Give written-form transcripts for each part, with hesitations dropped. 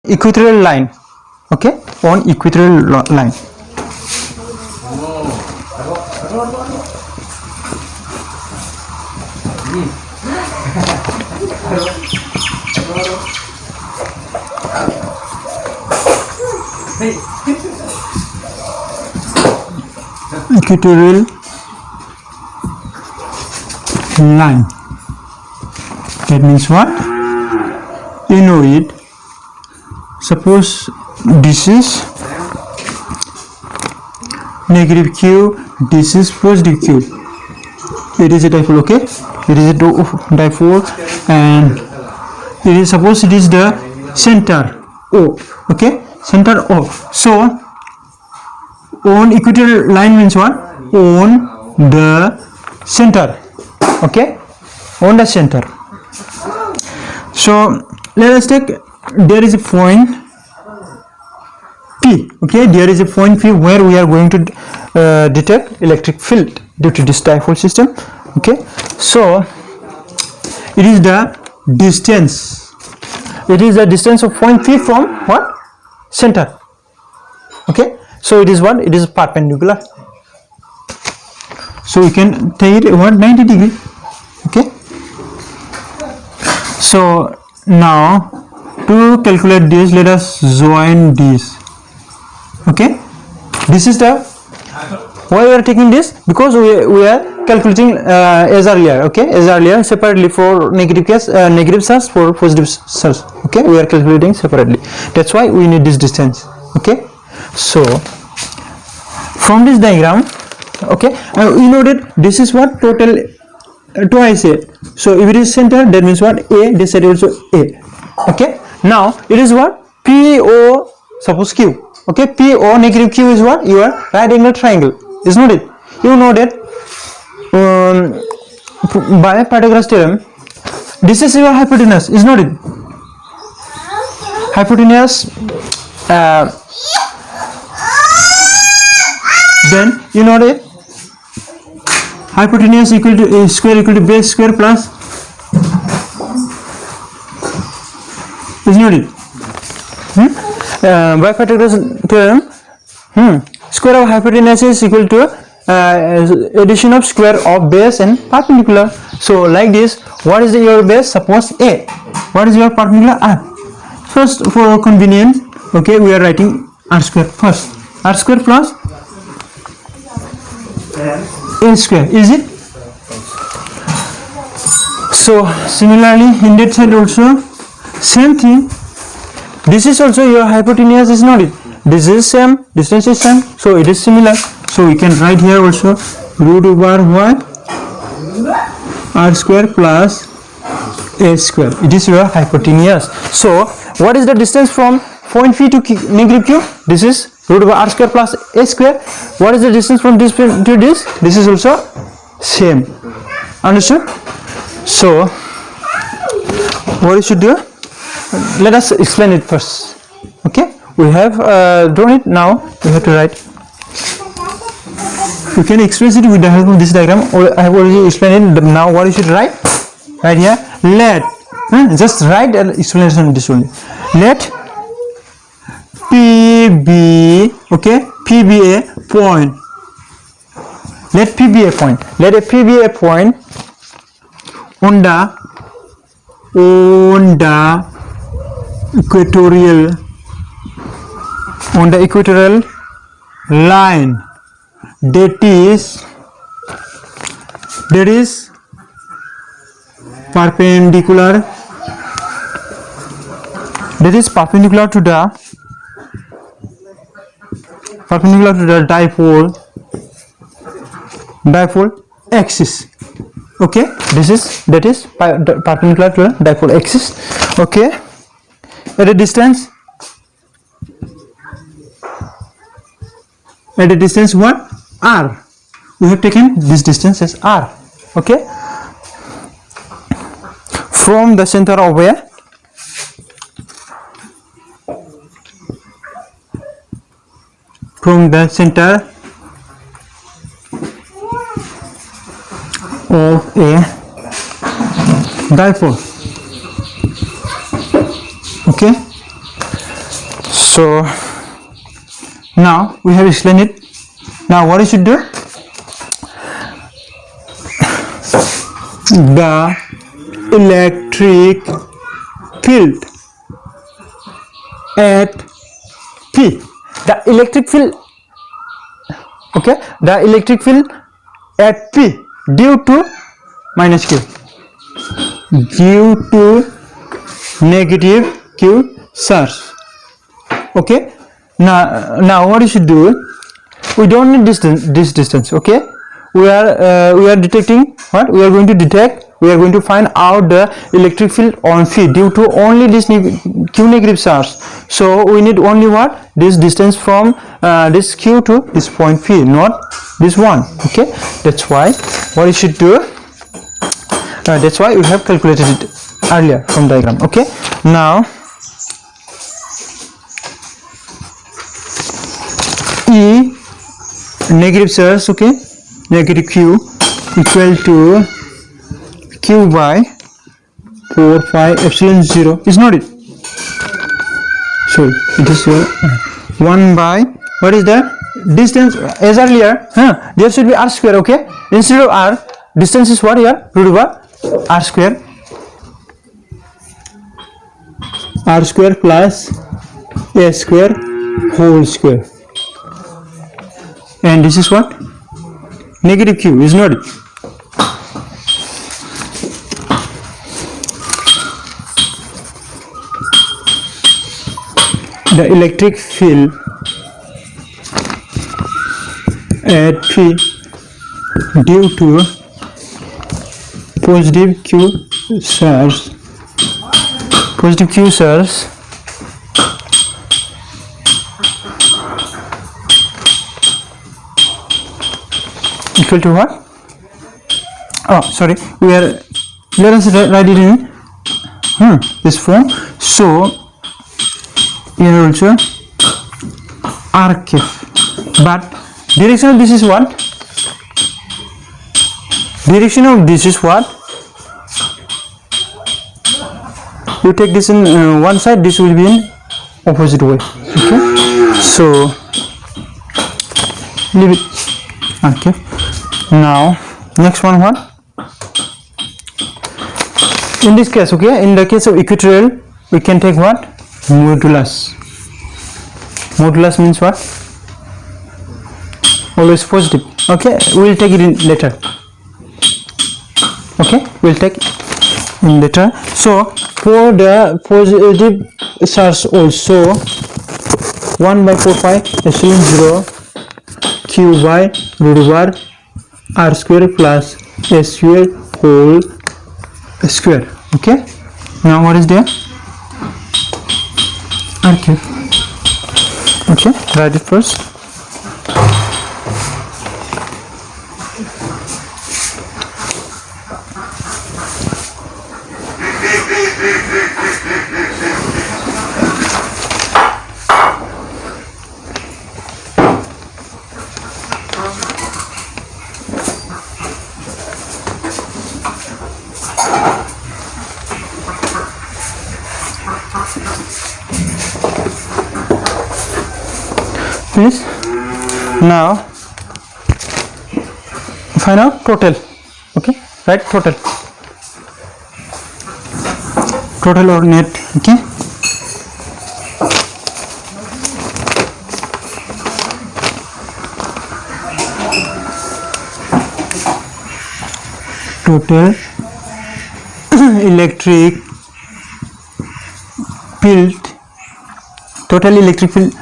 equatorial line. Okay, on equatorial line. Equatorial line. That means what? You know it. Suppose this is negative q, this is positive q. It is a dipole, okay? It is a dipole, and it is, suppose it is the center O, okay? Center O. So on equatorial line means what? On the center, okay? On the center. So let us take, there is a point P, okay? There is a point P where we are going to detect electric field due to this dipole system, okay? So it is the distance, it is the distance of point P from what? Center, okay? So it is what? It is perpendicular, so we can take it what? 90 degree, okay? So now to calculate this, let us join this, okay? This is the, why we are taking this? Because we are calculating as earlier, okay? As earlier, separately for negative case, negative cells, for positive cells, okay? We are calculating separately. That's why we need this distance, okay? So from this diagram, okay, you know that this is what? Total twice A. So if it is center, that means what? A, this side also A, okay? Now it is what? PO, suppose Q, okay? PO negative Q is what? Your right angle triangle, is not it? You know that by Pythagoras theorem, this is your hypotenuse, is not it? Hypotenuse, then you know that hypotenuse equal to square equal to base square plus, is not it? By Pythagoras theorem, square of hypotenuse is equal to addition of square of base and perpendicular. So like this, what is your base? Suppose A. What is your perpendicular? R. First, for convenience, okay, we are writing R square first. R square plus A square, is it? So similarly in that side also same thing. This is also your hypotenuse, is not it? This is same, distance is same, so it is similar. So we can write here also root over what? R square plus A square. It is your hypotenuse. So what is the distance from point P to negative Q? This is root over R square plus A square. What is the distance from this to this? This is also same. Understood? So what you should do? Let us explain it first. Okay, we have drawn it. Now we have to write. You can express it with the help of this diagram, or I have already explained it. Now what you should write? Right here, let just write an explanation of this only. Let P be, okay, P be a point. Let P be a point. Let a P be a point on the equatorial line, that is perpendicular, to the dipole axis. Okay, that is perpendicular to the dipole axis. Okay, at a distance what? R. We have taken this distance as R. Okay, from the center of where? From the center of a dipole. Okay, So now we have explained it. Now what you should do, the electric field at P, the electric field, okay, the electric field at P due to minus Q, due to negative Q charge. Okay, now what you should do, we don't need this distance. Okay, we are detecting what we are going to detect. We are going to find out the electric field on P due to only this Q negative charge. So we need only what, this distance from this Q to this point P, not this one. Okay, that's why what you should do, that's why we have calculated it earlier from diagram. Okay, now E negative charge, okay, negative Q equal to Q by 4 pi epsilon 0 is not it. So it is 1 by, what is that distance as earlier, there should be r square. Okay, instead of r, distance is what here, root over r square plus a square whole square, and this is what, negative Q is not it. The electric field at P due to positive Q charge equal to what? Oh, sorry, let us write it in this form. So here also r cap, but direction of this is what? Direction of this is what? You take this in one side, this will be in opposite way. Okay, so leave it. Okay, now next one, what? In this case, okay, in the case of equatorial, we can take what? Modulus. Modulus means what? Always positive. Okay, we will take it in later. Okay, we will take it in later. So for the positive charge also, 1 by 4 pi epsilon 0 Q by root over r square plus a square whole square. Okay, now what is there? R cube. Okay, write it first. Please, now find out total. Okay, write total or net. Okay, total electric field, total electric field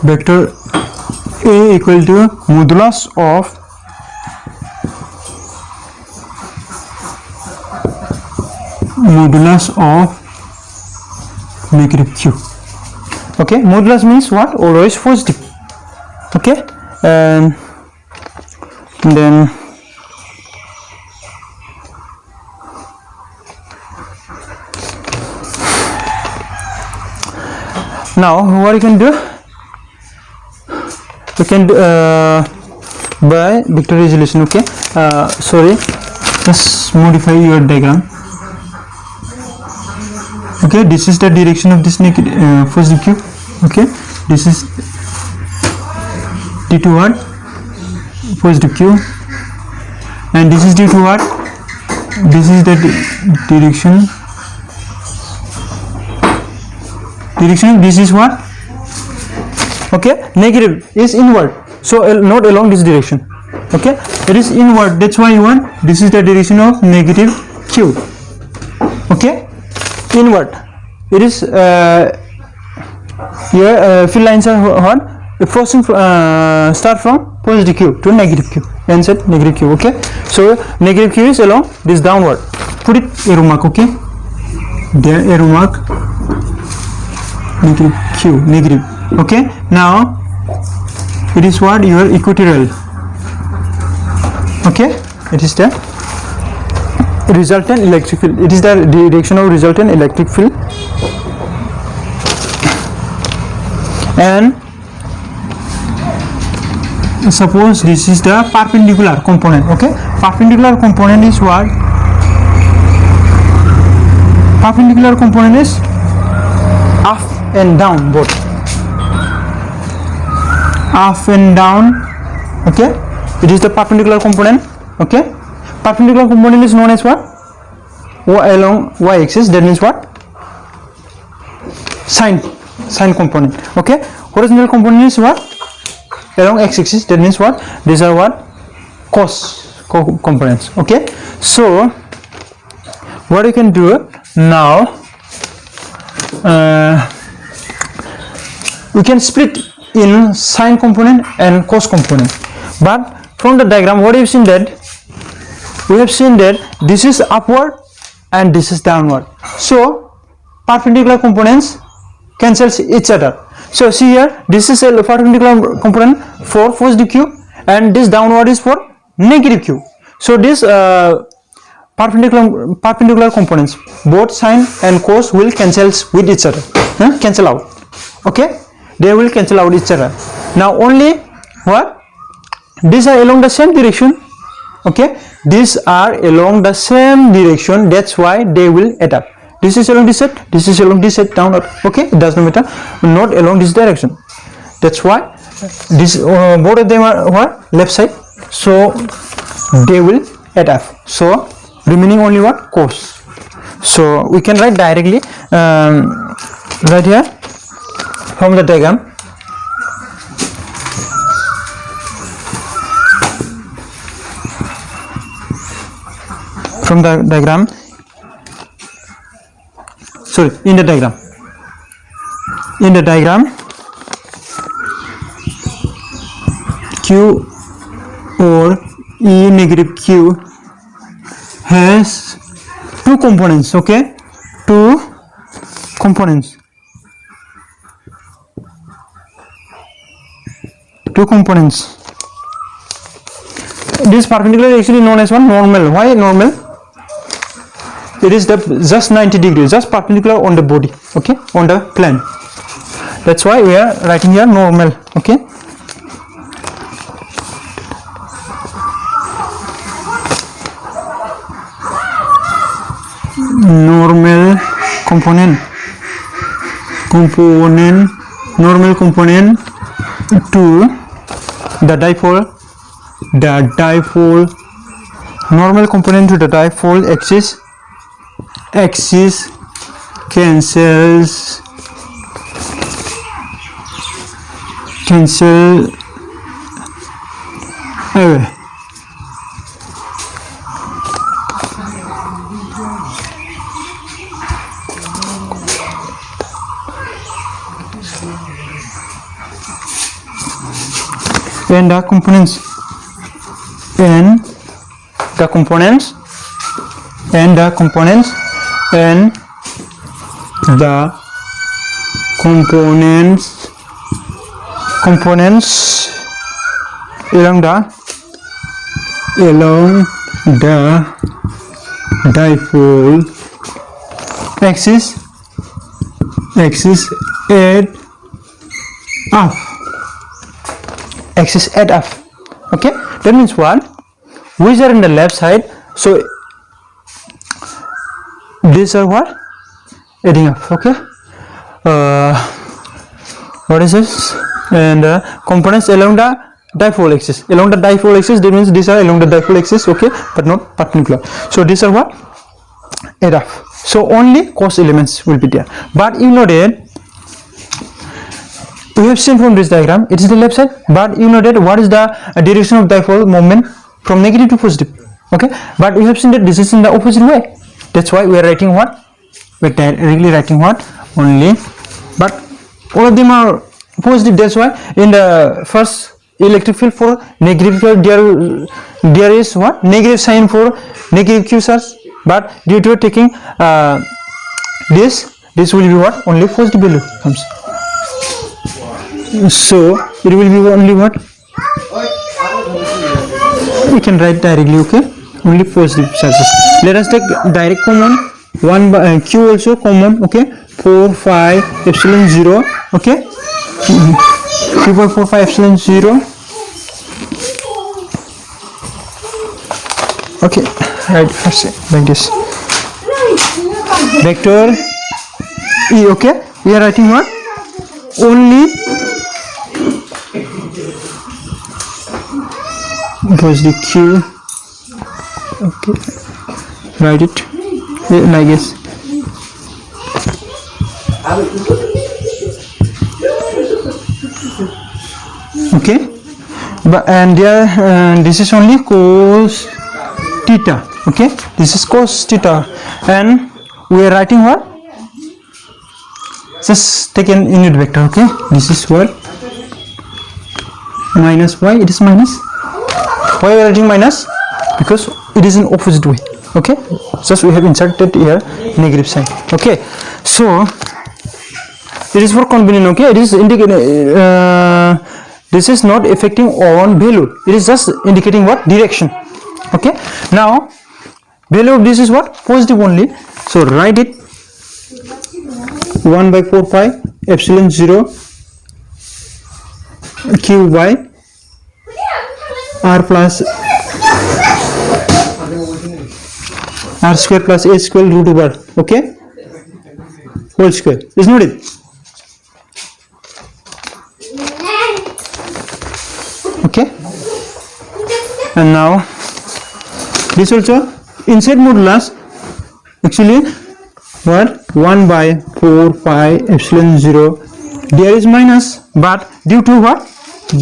vector A equal to modulus of negative Q. Okay, modulus means what? Always positive. Okay, and then now what you can do, you can do by vector resolution. Okay, sorry, just modify your diagram. Okay, this is the direction of this negative positive Q. Okay, this is due to what? Positive q, and this is due to what? This is the direction. This is what? Okay, negative is inward, so not along this direction. Okay, it is inward, that's why you want, this is the direction of negative q. Okay, inward. It is here field lines are what? Crossing start from positive q to negative q. Answer negative q. Okay, so negative q is along this downward. Put it arrow mark. Okay, there arrow mark, negative q, negative. Okay, now it is what? Your equatorial. Okay, it is the resultant electric field. It is the direction of resultant electric field. And suppose this is the perpendicular component. Okay, perpendicular component is what? Perpendicular component is up and down, both up and down. Okay, it is the perpendicular component. Okay, perpendicular component is known as what? Along y-axis, that means what? Sine component. Okay, horizontal component is what? Along x-axis, that means what? These are what? Cos components. Okay, so what you can do now, we can split in sine component and cos component. But from the diagram, what you've seen that we have seen that this is upward and this is downward. So perpendicular components cancels each other. So see here, this is a perpendicular component for positive q, and this downward is for negative q. So this perpendicular components, both sine and cos, will cancel with each other. Cancel out. Okay, they will cancel out each other. Now only what? These are along the same direction. Okay, these are along the same direction, that's why they will add up. This is along this side, this is along this side, downward. Okay, it does not matter, not along this direction. That's why this both of them are what? Left side, so they will add up. So remaining only what? Cos. So we can write directly right here from the diagram. From the diagram, sorry, in the diagram, q or E negative q has two components. Okay, two components. This perpendicular is actually known as one normal. Why normal? It is the just 90 degrees, just perpendicular on the body. Okay, on the plane. That's why we are writing here normal. Okay, normal component to the dipole, normal component to the dipole axis cancel away. And the components and the components along the dipole axis add up. Okay, that means what? Which are in the left side, so these are what? Adding up. Okay, what is this? And components along the dipole axis. Along the dipole axis, that means these are along the dipole axis, okay, but not perpendicular. So these are what? Rough. So only cos elements will be there. But you know that we have seen from this diagram, it is the left side, but you know that what is the direction of dipole moment? From negative to positive, okay, but we have seen that this is in the opposite way. That's why we are writing what? We are directly writing what? Only, but all of them are positive. That's why in the first electric field for negative field there is what? Negative sign for negative q charge, but due to taking this will be what? Only positive value comes. So it will be only what? We can write directly, okay, only positive charges. Let us take direct common, 1 by q also common, okay, 4 5 epsilon 0, okay, q by 4 5 epsilon 0, okay, right, first like this, vector e, okay, we are writing what? Only positive q, okay, write it like this, okay, but and there this is only cos theta, okay, this is cos theta, and we are writing what? Just take an unit vector, okay, this is what? Minus y, it is minus. Why we are writing minus? Because it is in opposite way, okay, just we have inserted here negative sign, okay. So it is for convenient, okay, it is indicating this is not affecting on value, it is just indicating what? Direction, okay. Now value of this is what? Positive only, so write it 1 by 4 pi epsilon 0 q by r plus r square plus a square root over, okay, whole square, is not it? Okay, and now this also inside modulus, actually what? 1 by 4 pi epsilon 0, there is minus, but due to what?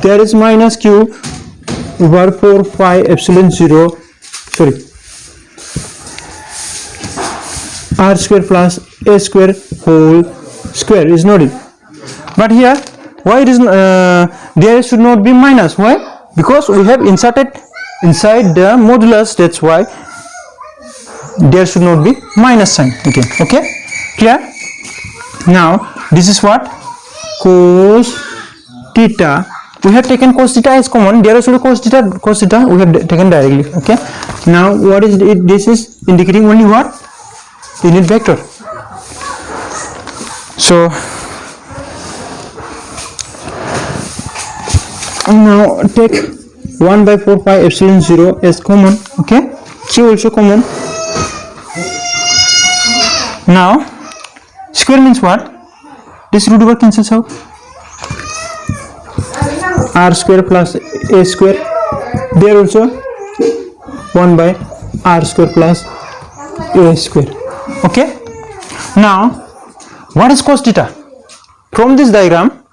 There is minus q over 4 pi epsilon 0, sorry, r square plus a square whole square, is not it? But here why it is there should not be minus? Why? Because we have inserted inside the modulus, that's why there should not be minus sign again, okay, clear? Now this is what? Cos theta, we have taken cos theta as common, there is also cos theta we have taken directly, okay. Now what is it? This is indicating only what? Unit vector. So now take 1 by 4 pi epsilon 0 as common, okay, q also common. Now square means what? This root over cancels out, r square plus a square, there also 1 by r square plus a square, okay. Now what is cos theta? From this diagram,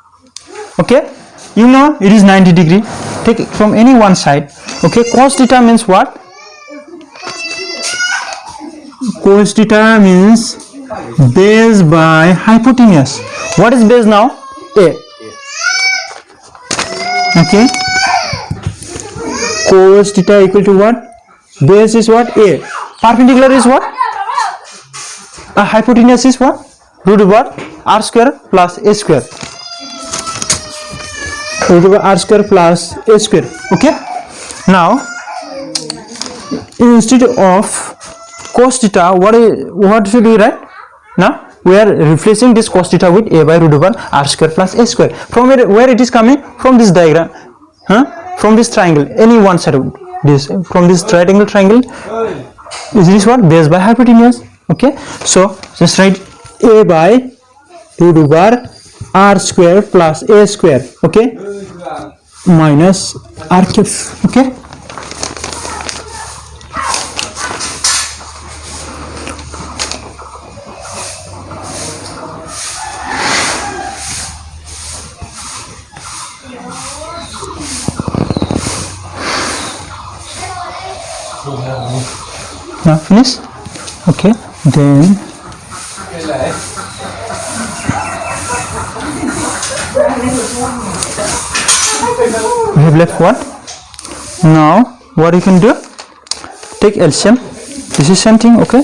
okay, you know it is 90 degree, take it from any one side, okay. Cos theta means what? Cos theta means base by hypotenuse. What is base now? A, okay. Cos theta equal to what? Base is what? A. Perpendicular is what? Hypotenuse is what? Root over r square plus a square, root over r square plus a square, okay. Now instead of cos theta, what should we write? Now we are replacing this cos theta with a by root over r square plus a square. From where it is coming? From this diagram, from this triangle, any one side of this, from this triangle is this what? Base by hypotenuse, okay. So just write a by root over r square plus a square, okay, minus r cube, okay. Now finish, okay. Then we have left what? Now what you can do, take LCM. This is same thing, okay.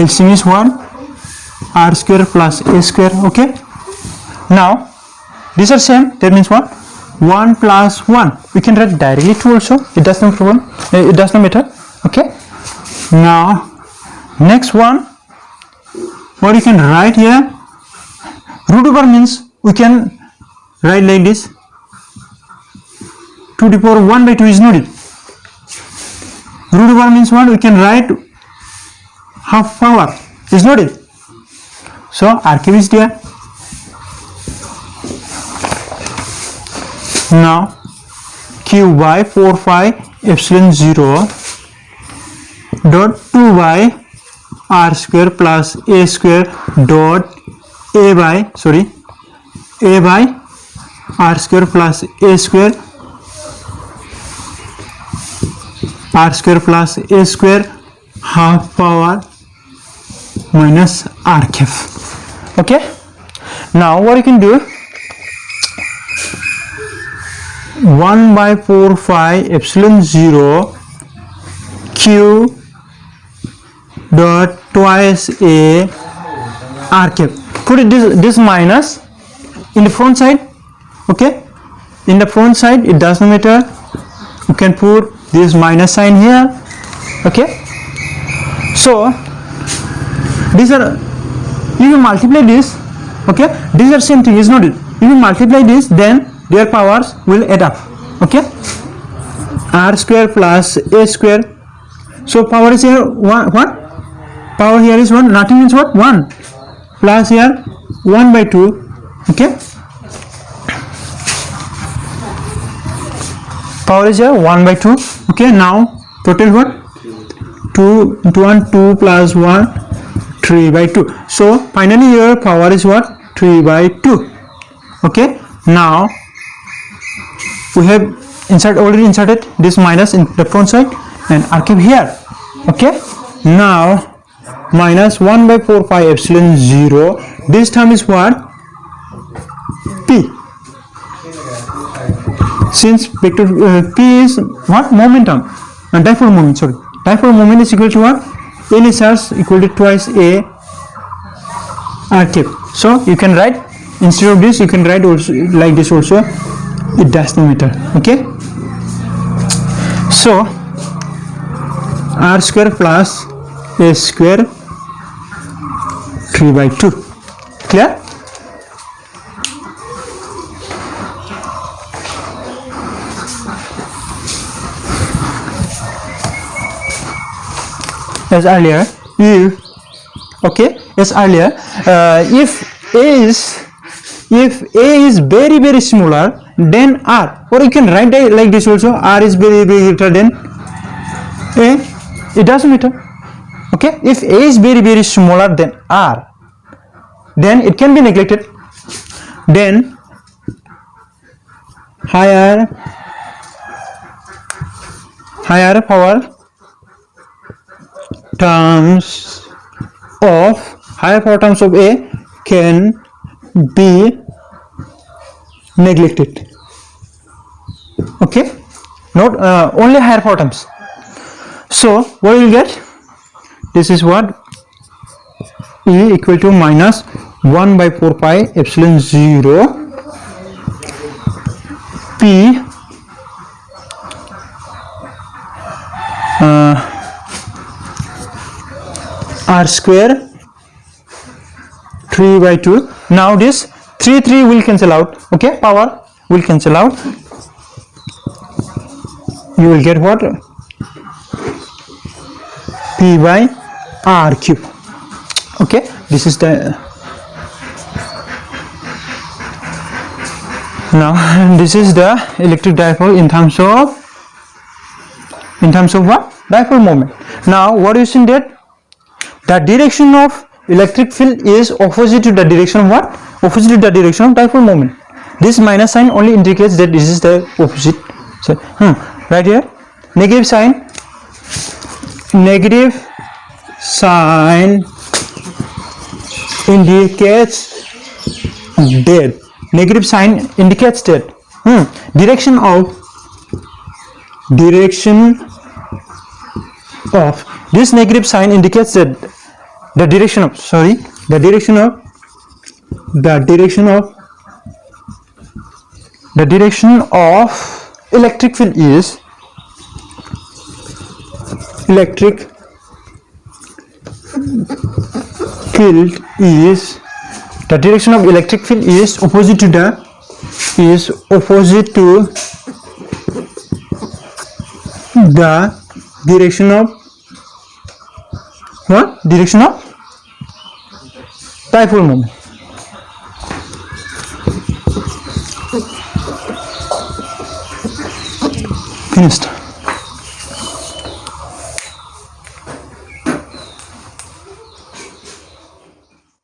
LCM is 1 r square plus a square, okay. Now these are same, that means what? 1 plus 1, we can write directly 2 also, it does not problem, it does not matter, okay. Now next one, what you can write here, root over means we can write like this, 2 to the power 1 by 2 is not it. Root over means what? We can write half power, is not it. So r cube is there. Now q by 4 pi epsilon 0 dot 2 by r square plus a square dot a by r square plus a square plus a square half power minus r cube, okay. Now what you can do, 1 by 4 pi epsilon 0 q dot twice a r cube. Put it this minus in the front side, okay. In the front side it does not matter, you can put this minus sign here, okay. So these are, if you multiply this, okay, these are same thing, is not it. If you multiply this, then their powers will add up, okay. R square plus a square, so power is here 1, what? Power here is 1, nothing means what? 1, plus here 1 by 2, okay. Power is here 1 by 2, okay. Now total what? 2 into 1, 2 plus 1, 3 by 2. So finally your power is what? 3 by 2, okay. Now we have already inserted this minus in the front side and r cube here, okay. Now minus 1 by 4 pi epsilon 0, this term is what? P. Since vector P is what? Momentum, dipole moment, sorry. Dipole moment is equal to what? N is equal to twice a r cube. So you can write, instead of this you can write also like this also, it does not matter, okay. So r square plus a square 3 by 2, clear. As earlier, if a is very very smaller than r, or you can write like this also, r is very greater than a, it doesn't matter, okay. If a is very very smaller than r, then it can be neglected, then higher power terms of a can be neglected, okay. Not only higher power terms. So what you will get, this is what? E equal to minus 1 by 4 pi epsilon 0 P r square 3 by 2. Now this 3 will cancel out, okay, power will cancel out, you will get what? P by R cube. Okay, this is the now this is the electric dipole in terms of what? Dipole moment. Now what is in that? The direction of electric field is opposite to the direction of what? Opposite to the direction of dipole moment. This minus sign only indicates that this is the opposite. So, right here, negative sign indicates dead. Negative sign indicates that. Direction of this negative sign indicates that the direction of electric field is the direction of electric field is opposite to the direction of what? Direction of dipole moment. Finished.